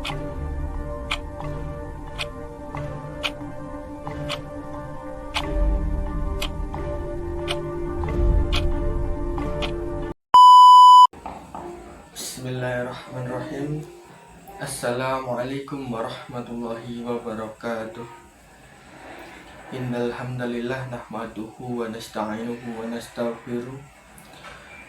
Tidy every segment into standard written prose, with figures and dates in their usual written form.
Bismillahirrahmanirrahim. Assalamualaikum warahmatullahi wabarakatuh. Innal hamdalillah nahmaduhu wa nasta'inuhu wa nastaghfiruh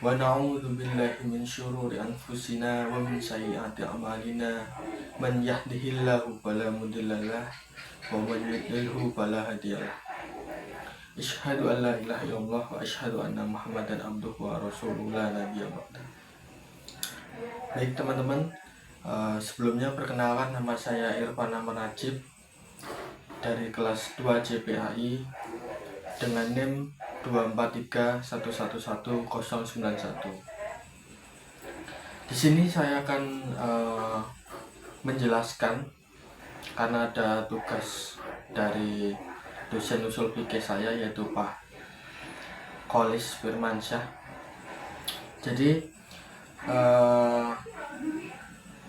wa na'udzu billahi min syururi anfusina wa min sayyiati a'malina. Man yahdihillahu fala mudhillalah wa man yudhlilhu fala hadiyalah. Asyhadu an la ilaha illallah wa asyhadu anna Muhammadan abduhu wa rasuluhu la nabiyya ba'dah. Baik teman-teman, sebelumnya perkenalkan, nama saya Irfan Ahmad Najib dari kelas 2 JPAI dengan NIM 243111091. Di sini saya akan menjelaskan karena ada tugas dari dosen usul fikih saya, yaitu Pak Kholis Firmansyah. Jadi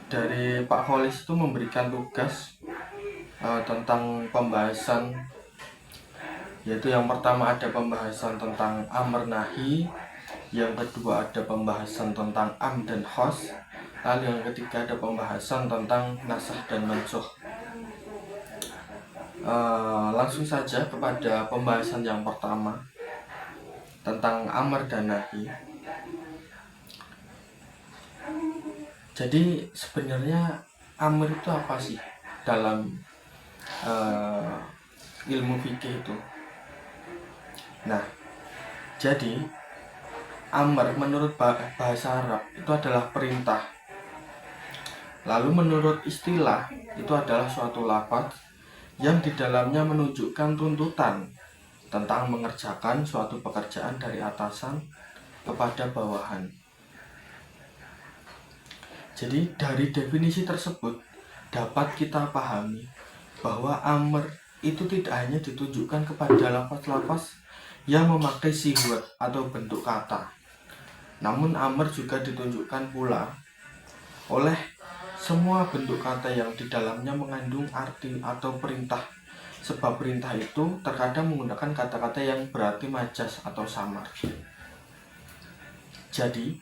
dari Pak Kholis itu memberikan tugas tentang pembahasan, yaitu yang pertama ada pembahasan tentang amr nahi, yang kedua ada pembahasan tentang am dan khos, lalu yang ketiga ada pembahasan tentang nasakh dan mansukh. Langsung saja kepada pembahasan yang pertama tentang amr dan nahi. Jadi sebenarnya amr itu apa sih dalam ilmu fikih itu? Nah, jadi amr menurut bahasa Arab itu adalah perintah. Lalu menurut istilah itu adalah suatu lafaz yang di dalamnya menunjukkan tuntutan tentang mengerjakan suatu pekerjaan dari atasan kepada bawahan. Jadi dari definisi tersebut dapat kita pahami bahwa amr itu tidak hanya ditunjukkan kepada lafaz-lafaz yang memakai sihwat atau bentuk kata, namun amr juga ditunjukkan pula oleh semua bentuk kata yang di dalamnya mengandung arti atau perintah, sebab perintah itu terkadang menggunakan kata-kata yang berarti majas atau samar. Jadi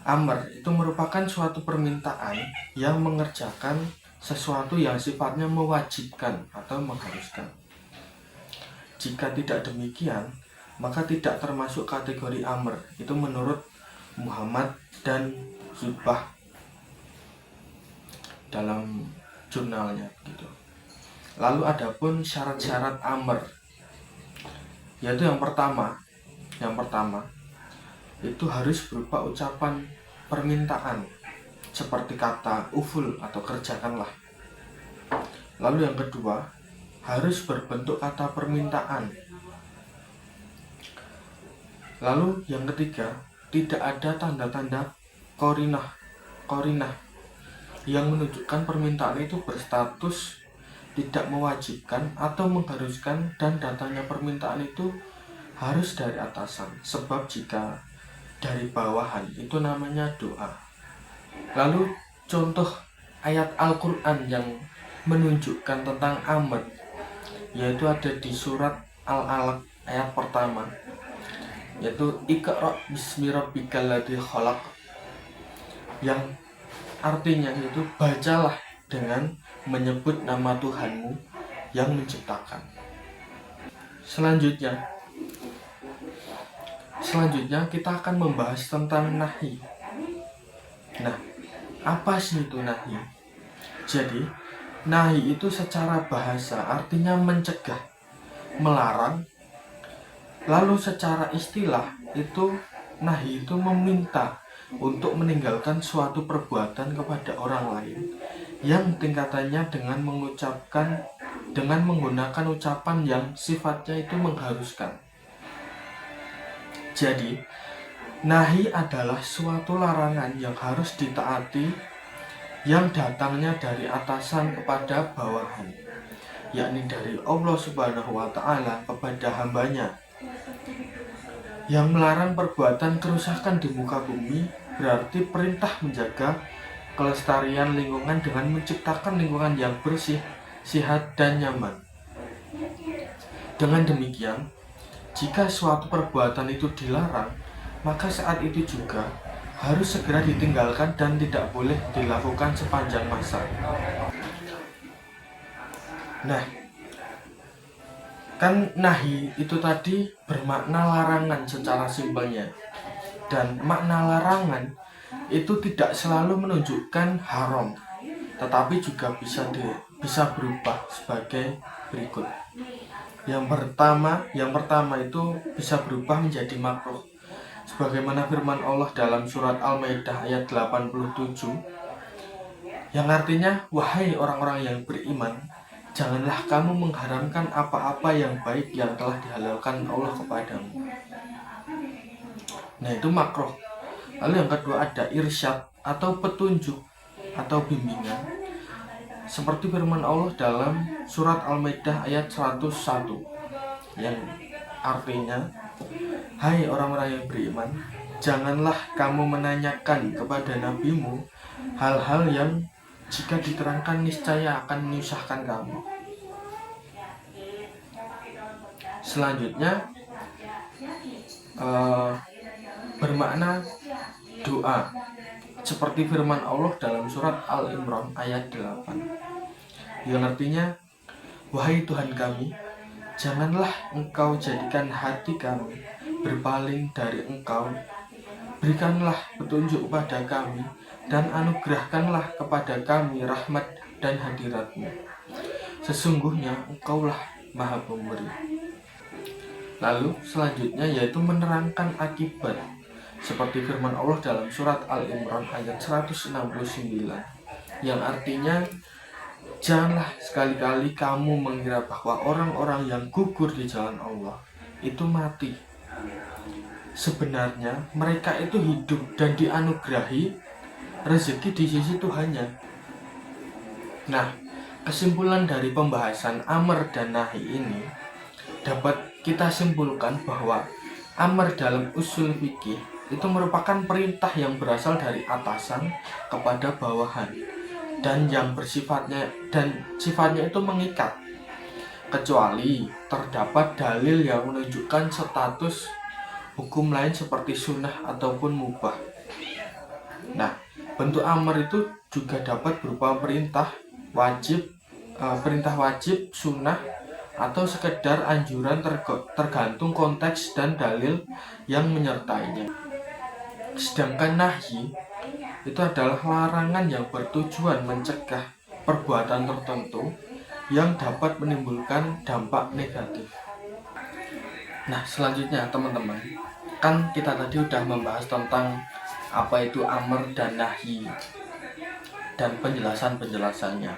amr itu merupakan suatu permintaan yang mengerjakan sesuatu yang sifatnya mewajibkan atau mengharuskan. Jika tidak demikian, maka tidak termasuk kategori amr. Itu menurut Muhammad dan Zubah dalam jurnalnya gitu. Lalu adapun syarat-syarat amr, yaitu yang pertama itu harus berupa ucapan permintaan seperti kata uful atau kerjakanlah. Lalu yang kedua harus berbentuk kata permintaan. Lalu yang ketiga tidak ada tanda-tanda qarinah yang menunjukkan permintaan itu berstatus tidak mewajibkan atau mengharuskan, dan datangnya permintaan itu harus dari atasan, sebab jika dari bawahan itu namanya doa. Lalu contoh ayat Al-Quran yang menunjukkan tentang amr, yaitu ada di surat Al-Alaq ayat pertama, yaitu Iqra bismi rabbikal ladzi khalaq, yang artinya itu bacalah dengan menyebut nama Tuhanmu yang menciptakan. Selanjutnya kita akan membahas tentang nahi. Nah, apa sih itu nahi? Jadi, nahi itu secara bahasa artinya mencegah, melarang. Lalu secara istilah itu nahi itu meminta untuk meninggalkan suatu perbuatan kepada orang lain yang tingkatannya dengan menggunakan ucapan yang sifatnya itu mengharuskan. Jadi, nahi adalah suatu larangan yang harus ditaati yang datangnya dari atasan kepada bawahan, yakni dari Allah Subhanahu wa Ta'ala kepada hambanya, yang melarang perbuatan kerusakan di muka bumi. Berarti perintah menjaga kelestarian lingkungan dengan menciptakan lingkungan yang bersih, sehat, dan nyaman. Dengan demikian, jika suatu perbuatan itu dilarang, maka saat itu juga harus segera ditinggalkan dan tidak boleh dilakukan sepanjang masa. Nah, kan nahi itu tadi bermakna larangan secara simpelnya. Dan makna larangan itu tidak selalu menunjukkan haram, tetapi juga bisa berubah sebagai berikut. Yang pertama itu bisa berubah menjadi makruh. Sebagaimana firman Allah dalam surat Al-Maidah ayat 87, yang artinya, wahai orang-orang yang beriman, janganlah kamu mengharamkan apa-apa yang baik yang telah dihalalkan Allah kepadamu. Nah, itu makruh. Lalu yang kedua ada irsyad atau petunjuk atau bimbingan. Seperti firman Allah dalam surat Al-Maidah ayat 101 yang artinya, hai orang-orang yang beriman, janganlah kamu menanyakan kepada nabimu hal-hal yang jika diterangkan niscaya akan menyusahkan kamu. Selanjutnya bermakna doa, seperti firman Allah dalam surat Al-Imran ayat 8 yang artinya, wahai Tuhan kami, janganlah Engkau jadikan hati kami berpaling dari Engkau, berikanlah petunjuk pada kami dan anugerahkanlah kepada kami rahmat dan hadirat-Mu. Sesungguhnya Engkaulah Maha Pemberi. Lalu selanjutnya yaitu menerangkan akibat, seperti firman Allah dalam surat Al-Imran ayat 169 yang artinya, janganlah sekali-kali kamu mengira bahwa orang-orang yang gugur di jalan Allah itu mati. Sebenarnya mereka itu hidup dan dianugerahi rezeki di sisi Tuhannya. Nah, kesimpulan dari pembahasan amr dan nahi ini dapat kita simpulkan bahwa amr dalam usul fikih itu merupakan perintah yang berasal dari atasan kepada bawahan dan yang sifatnya itu mengikat, kecuali terdapat dalil yang menunjukkan status hukum lain seperti sunnah ataupun mubah. Nah, bentuk amr itu juga dapat berupa perintah wajib, sunnah, atau sekedar anjuran tergantung konteks dan dalil yang menyertainya. Sedangkan nahi itu adalah larangan yang bertujuan mencegah perbuatan tertentu yang dapat menimbulkan dampak negatif. Nah, selanjutnya teman-teman, kan kita tadi udah membahas tentang apa itu amr dan nahi dan penjelasannya.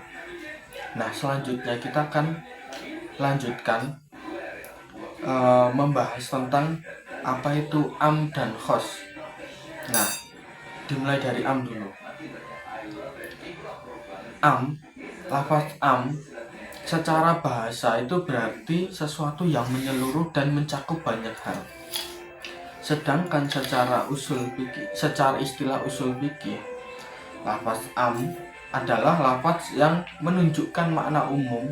Nah, selanjutnya kita akan lanjutkan membahas tentang apa itu am dan khos. Nah, dimulai dari am dulu. Lafaz am secara bahasa itu berarti sesuatu yang menyeluruh dan mencakup banyak hal. Sedangkan secara istilah usul fikih, lafaz am adalah lafaz yang menunjukkan makna umum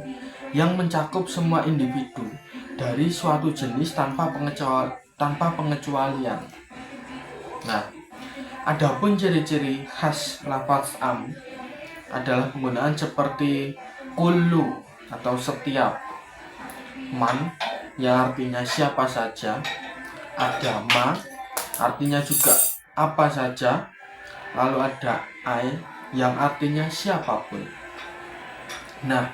yang mencakup semua individu dari suatu jenis tanpa pengecualian. Nah, adapun ciri-ciri khas lafaz am adalah penggunaan seperti kullu atau setiap, man yang artinya siapa saja, ada ma artinya juga apa saja, lalu ada ai yang artinya siapapun. Nah,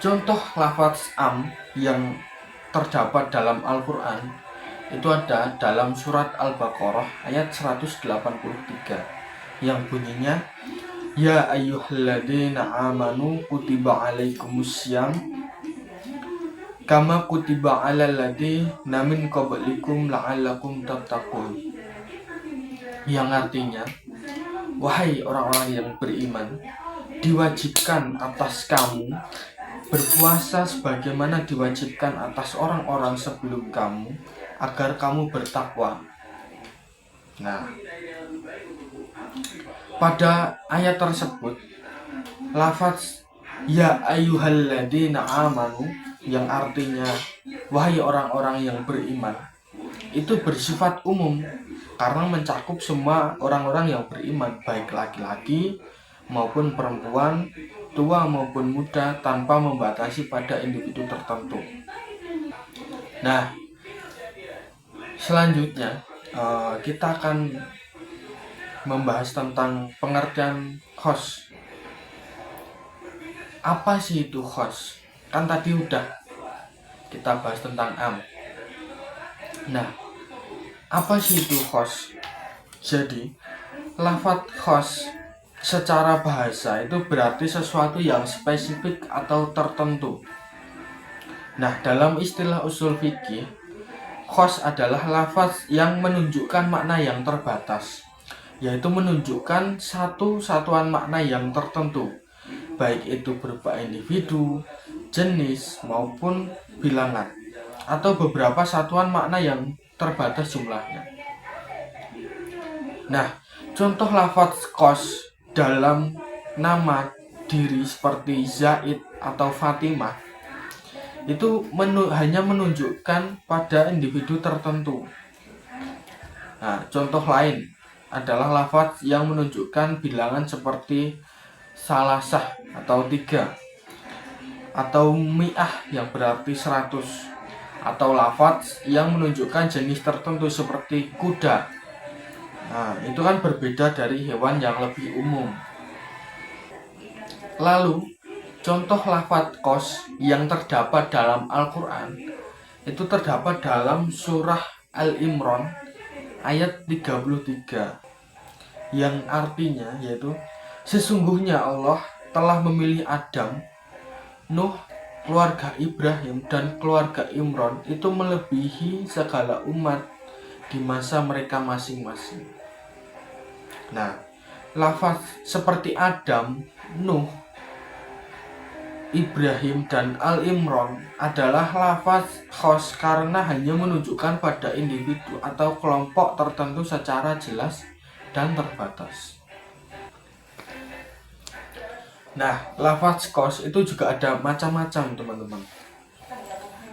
contoh lafaz am yang terdapat dalam Al-Quran itu ada dalam surat Al-Baqarah ayat 183 yang bunyinya, ya ayyuhalladzina amanu kutiba alaikumussyam kama kutiba alal ladzina min qablikum la'allakum tattaqun, yang artinya, wahai orang-orang yang beriman, diwajibkan atas kamu berpuasa sebagaimana diwajibkan atas orang-orang sebelum kamu agar kamu bertakwa. Nah, Pada ayat tersebut, lafaz ya ayyuhalladzina amanu yang artinya wahai orang-orang yang beriman itu bersifat umum karena mencakup semua orang-orang yang beriman, baik laki-laki maupun perempuan, tua maupun muda, tanpa membatasi pada individu tertentu. Nah, selanjutnya kita akan membahas tentang pengertian khos. Apa sih itu khos? Kan tadi udah kita bahas tentang am. Nah, apa sih itu khos? Jadi, lafaz khos secara bahasa itu berarti sesuatu yang spesifik atau tertentu. Nah, dalam istilah usul fikih, khos adalah lafaz yang menunjukkan makna yang terbatas, yaitu menunjukkan satu satuan makna yang tertentu, baik itu berupa individu, jenis, maupun bilangan, atau beberapa satuan makna yang terbatas jumlahnya. Nah, contoh lafaz khos dalam nama diri seperti Zaid atau Fatimah itu hanya menunjukkan pada individu tertentu. Nah, contoh lain adalah lafaz yang menunjukkan bilangan seperti salasah atau 3, atau mi'ah yang berarti 100, atau lafaz yang menunjukkan jenis tertentu seperti kuda. Nah, itu kan berbeda dari hewan yang lebih umum. Lalu, contoh lafaz khos yang terdapat dalam Al-Quran itu terdapat dalam surah Al-Imran ayat 33, yang artinya yaitu sesungguhnya Allah telah memilih Adam, Nuh, keluarga Ibrahim, dan keluarga Imran itu melebihi segala umat di masa mereka masing-masing. Nah, lafaz seperti Adam, Nuh, Ibrahim, dan Al-Imran adalah lafaz khos karena hanya menunjukkan pada individu atau kelompok tertentu secara jelas dan terbatas. Nah, lafaz khos itu juga ada macam-macam, teman-teman.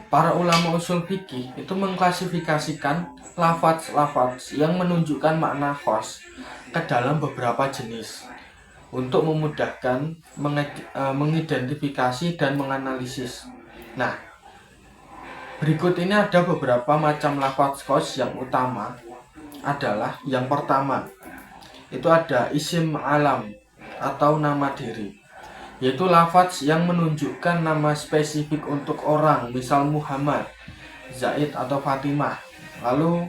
Para ulama usul fikih itu mengklasifikasikan lafaz-lafaz yang menunjukkan makna khos ke dalam beberapa jenis untuk memudahkan mengidentifikasi dan menganalisis. Nah, berikut ini ada beberapa macam lafaz khos yang utama. Adalah yang pertama, itu ada isim alam atau nama diri, yaitu lafaz yang menunjukkan nama spesifik untuk orang, misal Muhammad, Zaid atau Fatimah. Lalu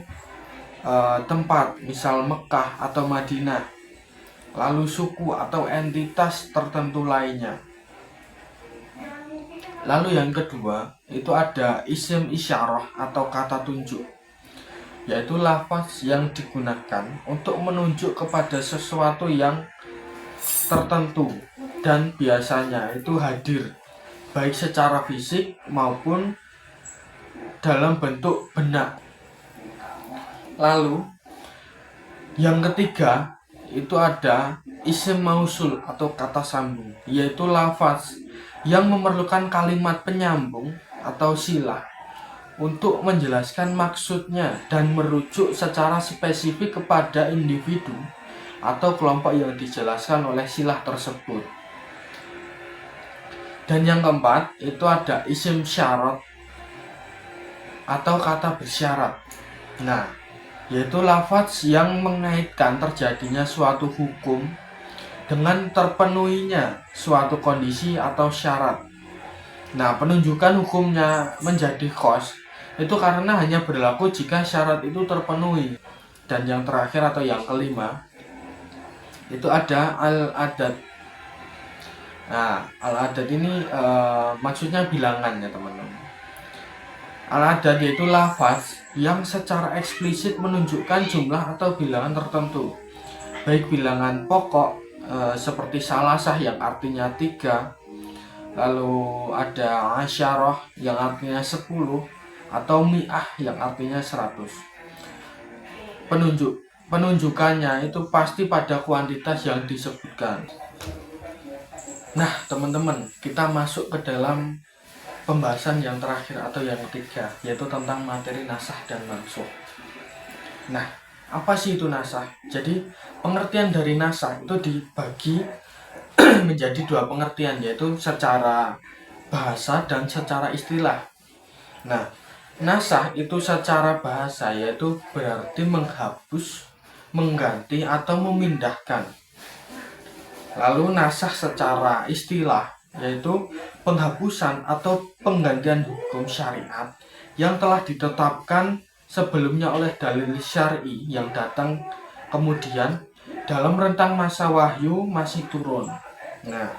tempat, misal Mekah atau Madinah. Lalu suku atau entitas tertentu lainnya. Lalu yang kedua, itu ada isim isyarah atau kata tunjuk, yaitu lafaz yang digunakan untuk menunjuk kepada sesuatu yang tertentu dan biasanya itu hadir, baik secara fisik maupun dalam bentuk benda. Lalu yang ketiga, itu ada isim mausul atau kata sambung, yaitu lafaz yang memerlukan kalimat penyambung atau silah untuk menjelaskan maksudnya dan merujuk secara spesifik kepada individu atau kelompok yang dijelaskan oleh silah tersebut. Dan yang keempat, itu ada isim syarat atau kata bersyarat. Nah, yaitu lafaz yang mengaitkan terjadinya suatu hukum dengan terpenuhinya suatu kondisi atau syarat. Nah, penunjukan hukumnya menjadi khos itu karena hanya berlaku jika syarat itu terpenuhi. Dan yang terakhir atau yang kelima, itu ada al-adad. Nah, al-adad ini maksudnya bilangan ya teman-teman. Al-adad yaitu lafaz yang secara eksplisit menunjukkan jumlah atau bilangan tertentu, baik bilangan pokok seperti salasah yang artinya 3, lalu ada asyarah yang artinya 10, atau mi'ah yang artinya 100. Penunjuk penunjukannya itu pasti pada kuantitas yang disebutkan. Nah teman-teman, kita masuk ke dalam pembahasan yang terakhir atau yang ketiga, yaitu tentang materi nasakh dan mansukh. Nah, apa sih itu nasakh? Jadi pengertian dari nasakh itu dibagi menjadi dua pengertian, yaitu secara bahasa dan secara istilah. Nah, nasakh itu secara bahasa yaitu berarti menghapus, mengganti atau memindahkan. Lalu nasakh secara istilah yaitu penghapusan atau penggantian hukum syariat yang telah ditetapkan sebelumnya oleh dalil syar'i yang datang kemudian dalam rentang masa wahyu masih turun. Nah,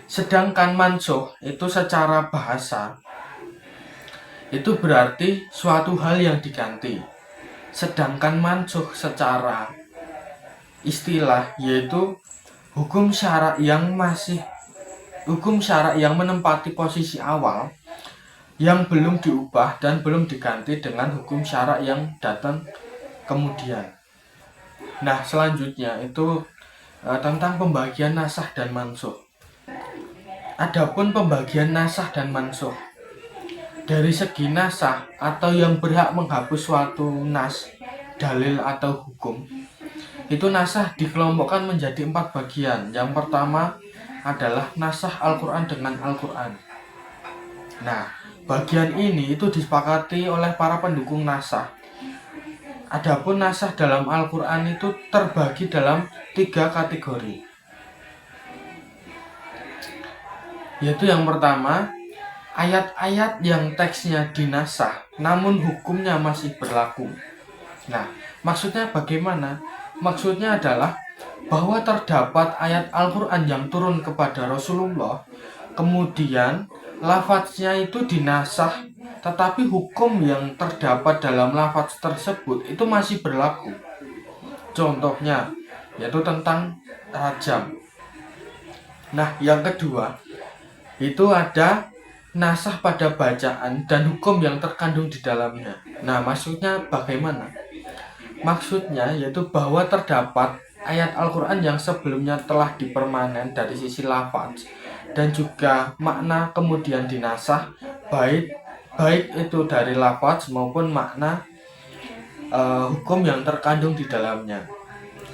sedangkan mansukh itu secara bahasa itu berarti suatu hal yang diganti. Sedangkan mansukh secara istilah yaitu hukum syara yang menempati posisi awal yang belum diubah dan belum diganti dengan hukum syara yang datang kemudian. Nah, selanjutnya itu tentang pembagian nasakh dan mansukh. Adapun pembagian nasakh dan mansukh, dari segi nasakh atau yang berhak menghapus suatu nas, dalil atau hukum, itu nasakh dikelompokkan menjadi 4 bagian. Yang pertama adalah nasakh Al-Quran dengan Al-Quran. Nah, bagian ini itu disepakati oleh para pendukung nasakh. Adapun nasakh dalam Al-Quran itu terbagi dalam 3 kategori. Yaitu yang pertama, ayat-ayat yang teksnya dinasakh namun hukumnya masih berlaku. Nah, maksudnya bagaimana? Maksudnya adalah bahwa terdapat ayat Al-Quran yang turun kepada Rasulullah, kemudian lafadznya itu dinasakh, tetapi hukum yang terdapat dalam lafadz tersebut itu masih berlaku. Contohnya yaitu tentang rajam. Nah, yang kedua itu ada nasakh pada bacaan dan hukum yang terkandung di dalamnya. Nah, maksudnya bagaimana? Maksudnya yaitu bahwa terdapat ayat Al-Quran yang sebelumnya telah dipermanen dari sisi lafaz dan juga makna kemudian dinasakh, baik itu dari lafaz maupun makna hukum yang terkandung di dalamnya.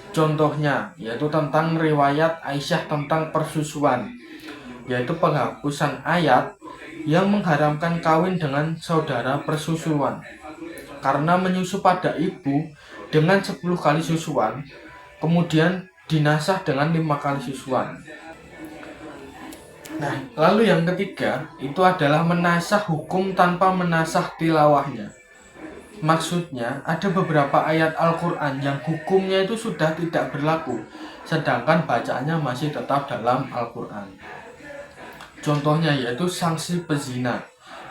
Contohnya yaitu tentang riwayat Aisyah tentang persusuan, yaitu penghapusan ayat yang mengharamkan kawin dengan saudara persusuan karena menyusu pada ibu dengan 10 kali susuan, kemudian dinasakh dengan 5 kali susuan. Nah, lalu yang ketiga itu adalah menasakh hukum tanpa menasakh tilawahnya. Maksudnya ada beberapa ayat Al-Quran yang hukumnya itu sudah tidak berlaku, sedangkan bacaannya masih tetap dalam Al-Quran. Contohnya yaitu sanksi pezina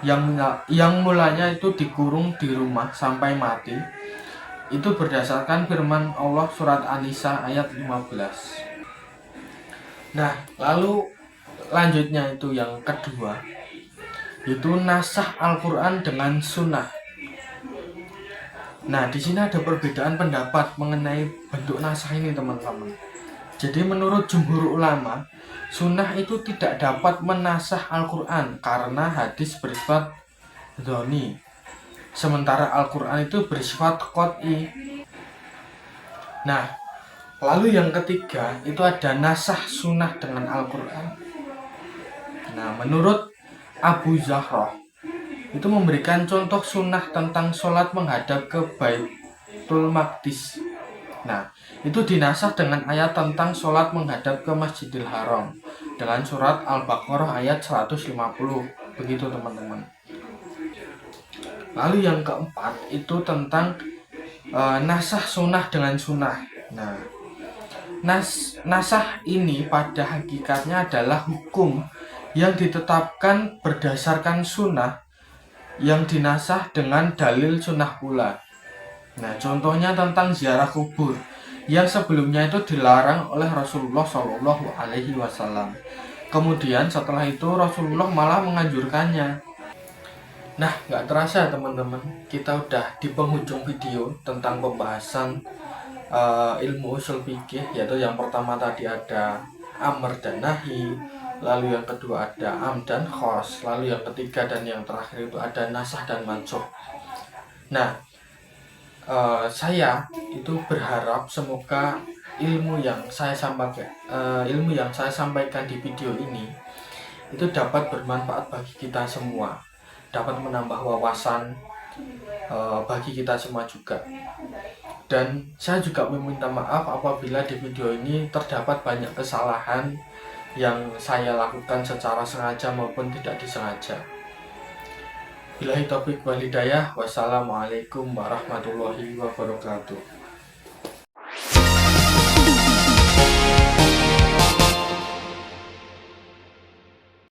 yang mulanya itu dikurung di rumah sampai mati. Itu berdasarkan firman Allah surat An-Nisa ayat 15. Nah, lalu lanjutnya itu yang kedua, yaitu nasakh Al-Quran dengan sunnah. Nah, di sini ada perbedaan pendapat mengenai bentuk nasakh ini, teman-teman. Jadi menurut jumhur ulama, sunnah itu tidak dapat menasakh Al-Quran karena hadis bersifat dhoni, sementara Al-Quran itu bersifat qot'i. Nah, lalu yang ketiga itu ada nasakh sunnah dengan Al-Quran. Nah, menurut Abu Zahroh itu memberikan contoh sunnah tentang sholat menghadap ke Baitul Maqdis. Nah, itu dinasakh dengan ayat tentang sholat menghadap ke Masjidil Haram dengan surat Al-Baqarah ayat 150. Begitu, teman-teman. Lalu yang keempat itu tentang nasakh sunnah dengan sunnah. Nah, nasakh ini pada hakikatnya adalah hukum yang ditetapkan berdasarkan sunnah yang dinasakh dengan dalil sunnah pula. Nah, contohnya tentang ziarah kubur yang sebelumnya itu dilarang oleh Rasulullah SAW. Kemudian setelah itu Rasulullah malah menganjurkannya. Nah, nggak terasa teman-teman, kita udah di penghujung video tentang pembahasan ilmu usul fikih, yaitu yang pertama tadi ada amr dan nahi, lalu yang kedua ada am dan khos, lalu yang ketiga dan yang terakhir itu ada nasah dan mansukh. Nah, saya itu berharap semoga ilmu yang saya sampaikan di video ini itu dapat bermanfaat bagi kita semua, dapat menambah wawasan bagi kita semua juga. Dan saya juga meminta maaf apabila di video ini terdapat banyak kesalahan yang saya lakukan secara sengaja maupun tidak disengaja. Billahi taufiq wal hidayah. Wassalamualaikum warahmatullahi wabarakatuh.